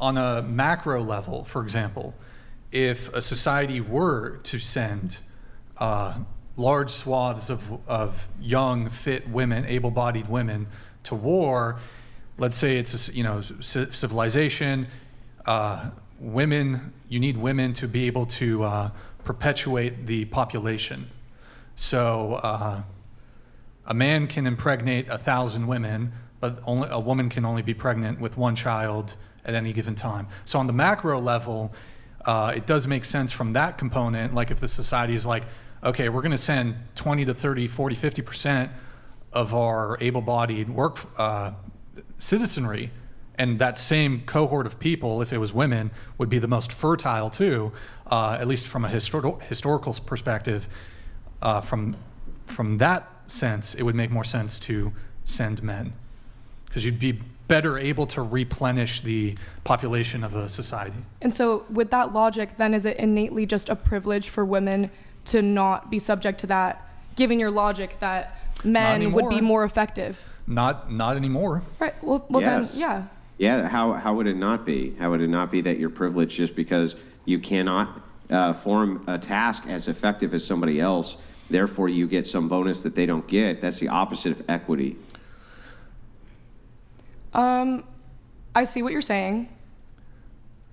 on a macro level, for example, if a society were to send large swaths of young, fit women, able-bodied women to war, let's say it's a civilization, you need women to be able to perpetuate the population. So a man can impregnate 1,000 women, but a woman can only be pregnant with one child at any given time. So on the macro level, it does make sense from that component. Like if the society is like, okay, we're going to send 20 to 30, 40, 50% of our able-bodied citizenry, and that same cohort of people, if it was women, would be the most fertile too, at least from a historical perspective. From that sense, it would make more sense to send men, because you'd be better able to replenish the population of a society. And so with that logic, then is it innately just a privilege for women to not be subject to that, given your logic that men would be more effective? Not anymore. Right. Well Yes. then, yeah. Yeah, how would it not be? How would it not be that you're privileged just because you cannot form a task as effective as somebody else, therefore you get some bonus that they don't get? That's the opposite of equity. I see what you're saying.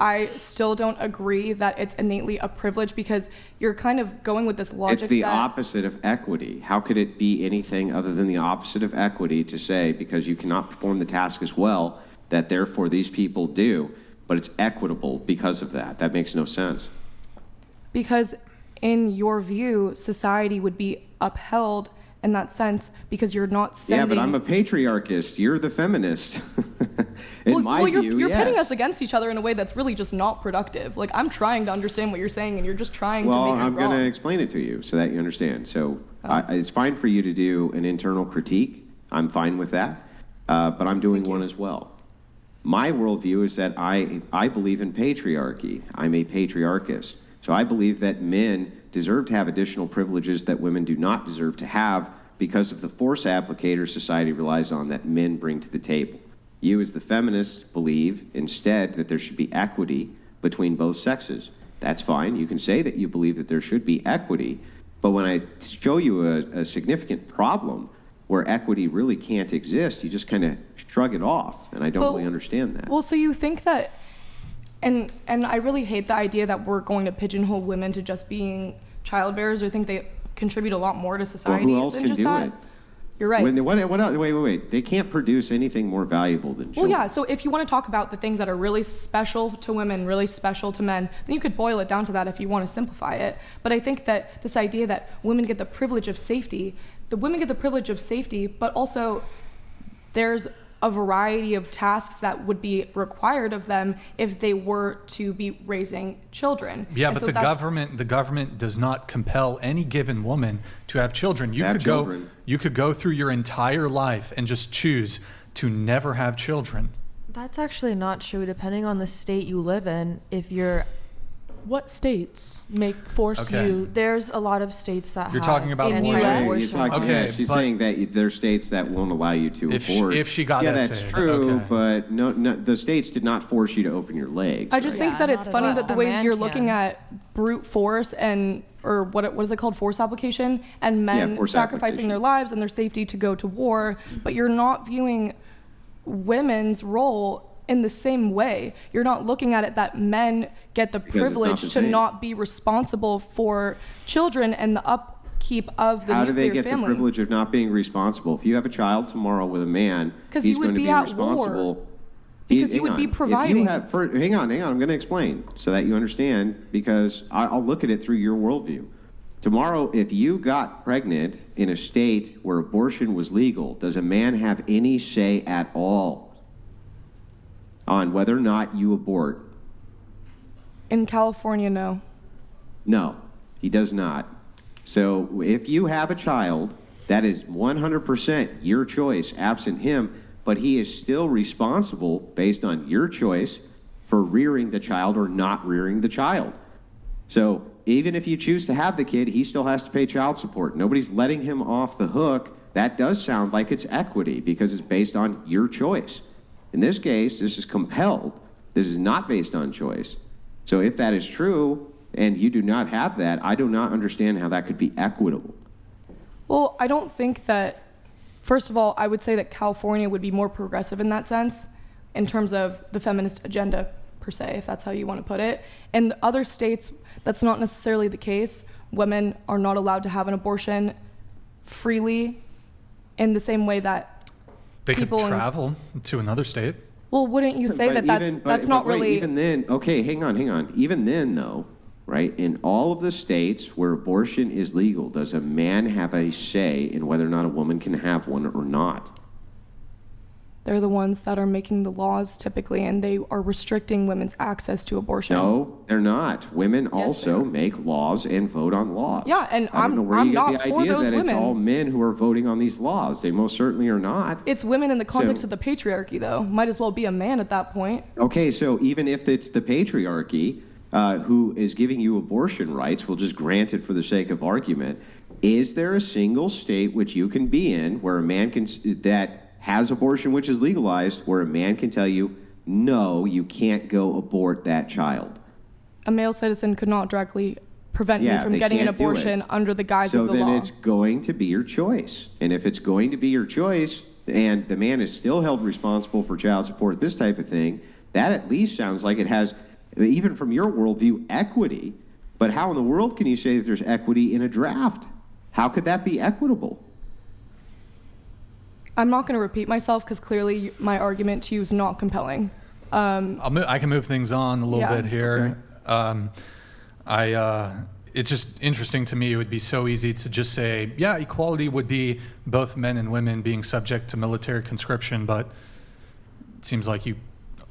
I still don't agree that it's innately a privilege, because you're kind of going with this logic. It's the opposite of equity. How could it be anything other than the opposite of equity to say because you cannot perform the task as well, that therefore these people do, but it's equitable because of that? That makes no sense. Because in your view, society would be upheld in that sense because you're not sending... Yeah, but I'm a patriarchist. You're the feminist. In my view, you're yes. pitting us against each other in a way that's really just not productive. Like, I'm trying to understand what you're saying, and you're just trying to make it wrong. Well, I'm going to explain it to you so that you understand. So it's fine for you to do an internal critique. I'm fine with that. But I'm doing one as well. My worldview is that I believe in patriarchy. I'm a patriarchist. So I believe that men deserve to have additional privileges that women do not deserve to have because of the force applicator society relies on that men bring to the table. You, as the feminist, believe instead that there should be equity between both sexes. That's fine. You can say that you believe that there should be equity, but when I show you a significant problem where equity really can't exist, you just kind of shrug it off, and I don't really understand that. Well, so you think that, and I really hate the idea that we're going to pigeonhole women to just being child bearers, or think they contribute a lot more to society Well, who else than can just do that. it? You're right. What else? Wait. They can't produce anything more valuable than children. Well, yeah, so if you want to talk about the things that are really special to women, really special to men, then you could boil it down to that if you want to simplify it. But I think that this idea that women get the privilege of safety, but also there's a variety of tasks that would be required of them if they were to be raising children. Yeah, And but so the government does not compel any given woman to have children. You could go through your entire life and just choose to never have children. That's actually not true, depending on the state you live in. What states force you? There's a lot of states that You're have talking about abortion. She's saying that there are states that won't allow you to abort. If she got yeah, that that's saved. true, Okay. but no, the states did not force you to open your legs. I just right? think that it's not at funny all. that the A way man you're can. looking at brute force or what is it called, force application, and men force sacrificing application. their lives and their safety to go to war, but you're not viewing women's role in the same way. You're not looking at it that men get the Because it's not privilege the to same. not be responsible for children and the upkeep of the How do nuclear they get family. the privilege of not being responsible? If you have a child tomorrow with a man, 'Cause he's you would going to be be at responsible. war. Because you Hang would be on. If you providing. hang on. I'm going to explain so that you understand, because I'll look at it through your worldview. Tomorrow, if you got pregnant in a state where abortion was legal, does a man have any say at all on whether or not you abort? In California, no. No, he does not. So if you have a child, that is 100% your choice, absent him, but he is still responsible based on your choice for rearing the child or not rearing the child. So even if you choose to have the kid, he still has to pay child support. Nobody's letting him off the hook. That does sound like it's equity because it's based on your choice. In this case, this is compelled This is not based on choice. So if that is true and you do not have that, I do not understand how that could be equitable. Well, I don't think that, first of all, I would say that California would be more progressive in that sense, in terms of the feminist agenda, per se, if that's how you want to put it. In other states, that's not necessarily the case. Women are not allowed to have an abortion freely in the same way that They could people in- travel to another state. well, wouldn't you say But that even- that's but not wait, really Even then, okay, hang on. Even then, though, right, in all of the states where abortion is legal, does a man have a say in whether or not a woman can have one or not? they're the ones that are making the laws typically, and they are restricting women's access to abortion. No, they're not. Women they also are. make laws and vote on laws. Yeah, and I don't know where I'm you get not the for idea those that it's women. all men who are voting on these laws. They most certainly are not. It's women in the context So- of the patriarchy, though. Might as well be a man at that point. Okay, so even if it's the patriarchy who is giving you abortion rights, we'll just grant it for the sake of argument. Is there a single state which you can be in where a man can that has abortion which is legalized, where a man can tell you, no, you can't go abort that child? A male citizen could not directly prevent me Yeah, from they getting an can't do it. abortion under the guise So of the then law. it's going to be your choice. And if it's going to be your choice, and the man is still held responsible for child support, this type of thing, that at least sounds like it has, even from your worldview, equity. But how in the world can you say that there's equity in a draft? How could that be equitable? I'm not going to repeat myself because clearly my argument to you is not compelling. I can move things on a little Yeah. bit here. It's just interesting to me. It would be so easy to just say, yeah, equality would be both men and women being subject to military conscription, but it seems like you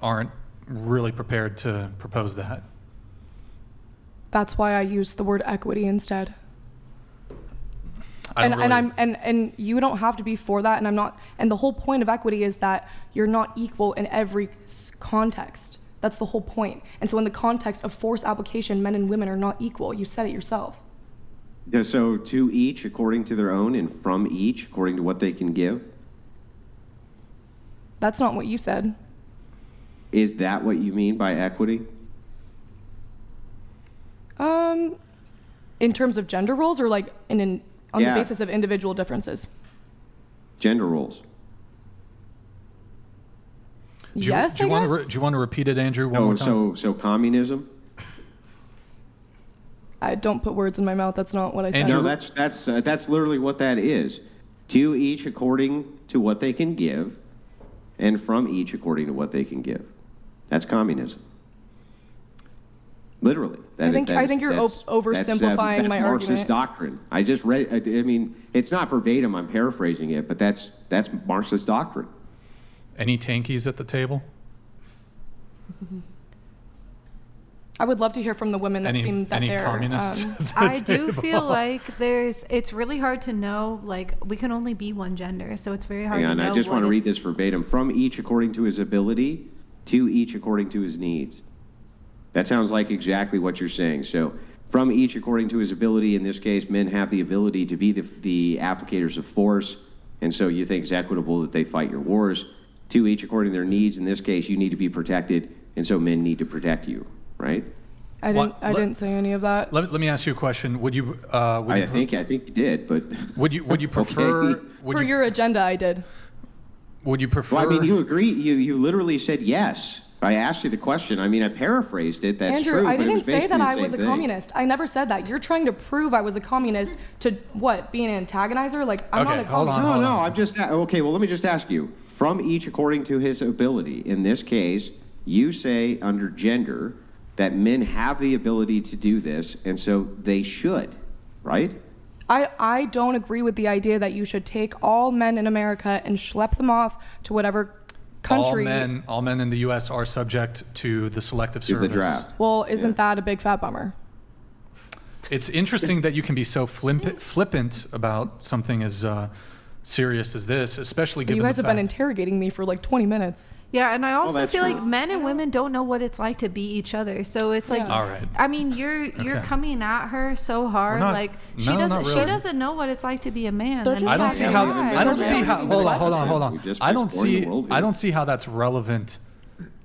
aren't really prepared to propose that. That's why I used the word equity instead. I don't really- And you don't have to be for that, and I'm not. And the whole point of equity is that you're not equal in every context. That's the whole point. And so in the context of force application, men and women are not equal. You said it yourself. Yeah, so to each according to their own, and from each according to what they can give. That's not what you said. Is that what you mean by equity? In terms of gender roles, or like on the Yeah. basis of individual differences. Gender roles. Do you, Yes, do you I want guess. to do you want to repeat it, Andrew, one Oh, more time? so communism? I don't put words in my mouth. That's not what I said. Andrew- No, that's literally what that is. To each according to what they can give, and from each according to what they can give. That's communism. Literally. I think you're oversimplifying my Marxist argument. doctrine. I just read. I mean, it's not verbatim. I'm paraphrasing it, but that's Marxist doctrine. Any tankies at the table? I would love to hear from the women that seem that any they're. communists? at the I do table? feel like it's really hard to know, like, we can only be one gender, so it's very hard Hang on, to know. I just want to what read it's- this verbatim. From each according to his ability, to each according to his needs. That sounds like exactly what you're saying. So, from each according to his ability, in this case, men have the ability to be the applicators of force, and so you think it's equitable that they fight your wars. To each according to their needs, in this case, you need to be protected, and so men need to protect you, right? I didn't say any of that. Let me ask you a question. Would you I think you did, but would you prefer Okay. would For you, your agenda, I did. would you prefer well, I mean, you agree. You literally said yes. I asked you the question. I mean, I paraphrased it. That's Andrew, true. I but it didn't was say basically that the I same was a thing. communist. I never said that. You're trying to prove I was a communist to what? Be an antagonizer? Like, I'm not Okay, a hold on, communist. hold No, on. I'm just okay. Well, let me just ask you. From each according to his ability. In this case, you say under gender that men have the ability to do this, and so they should, right? I don't agree with the idea that you should take all men in America and schlep them off to whatever country. all men in the U.S. are subject to the selective To service? the draft. Well, isn't that a big fat bummer? It's interesting that you can be so flippant about something as serious as this, especially given You guys the have been fact- interrogating me for like 20 minutes. Yeah, and I also that's feel true. like men and women don't know what it's like to be each other. So it's like, Yeah. All right. I mean, you're Okay. coming at her so hard. not- Like she no, doesn't not she really. doesn't know what it's like to be a man. They're and just I don't it's see not how. right. I don't They're see just how. asking Hold on, the hold on, hold question. on. We're just I don't exploring see. the worldview. I don't see how that's relevant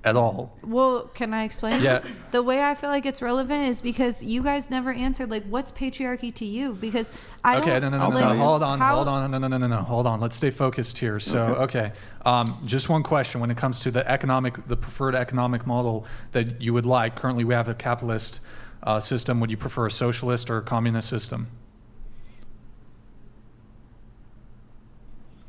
at all. Well, can I explain? Yeah. The way I feel like it's relevant is because you guys never answered, like, what's patriarchy to you? Because I Okay, don't. no, I'll tell you. hold on, How- no, hold on. Let's stay focused here. So, okay, just one question. When it comes to the preferred economic model that you would like, currently we have a capitalist system. Would you prefer a socialist or a communist system?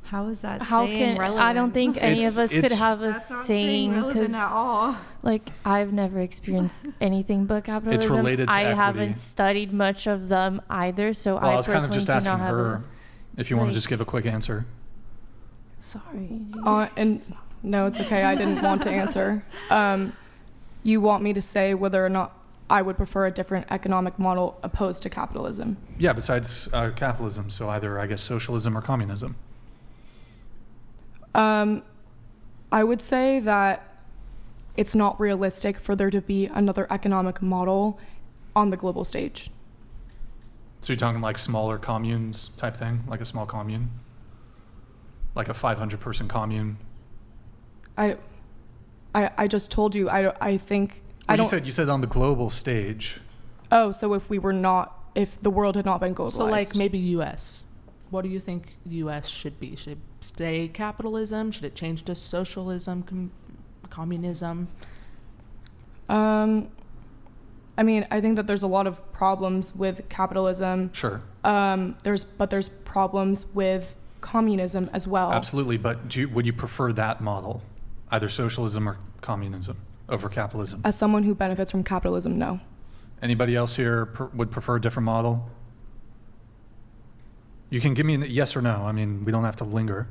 How is that How saying can relevant? I don't think any It's- of us could it's- have a That's not saying saying relevant because at all. like I've never experienced anything but capitalism. related to I equity. haven't studied much of them either, so Well, I I was kind of personally just do asking not have her if you want to like- just give a quick answer. Sorry. And no, it's okay. I didn't want to answer. You want me to say whether or not I would prefer a different economic model opposed to capitalism? Yeah, besides capitalism, so either I guess socialism or communism. I would say that it's not realistic for there to be another economic model on the global stage. So you're talking like smaller communes type thing, like a small commune, like a 500-person commune. I just told you. I think I Well, don't. you said on the global stage. Oh, so if the world had not been globalized. So like maybe U.S. What do you think U.S. should be? Should it stay capitalism? Should it change to socialism, communism? I mean, I think that there's a lot of problems with capitalism. Sure, There's problems with communism as well. absolutely. But would you prefer that model, either socialism or communism, over capitalism? As someone who benefits from capitalism, no. Anybody else here would prefer a different model? You can give me a yes or no. I mean, we don't have to linger.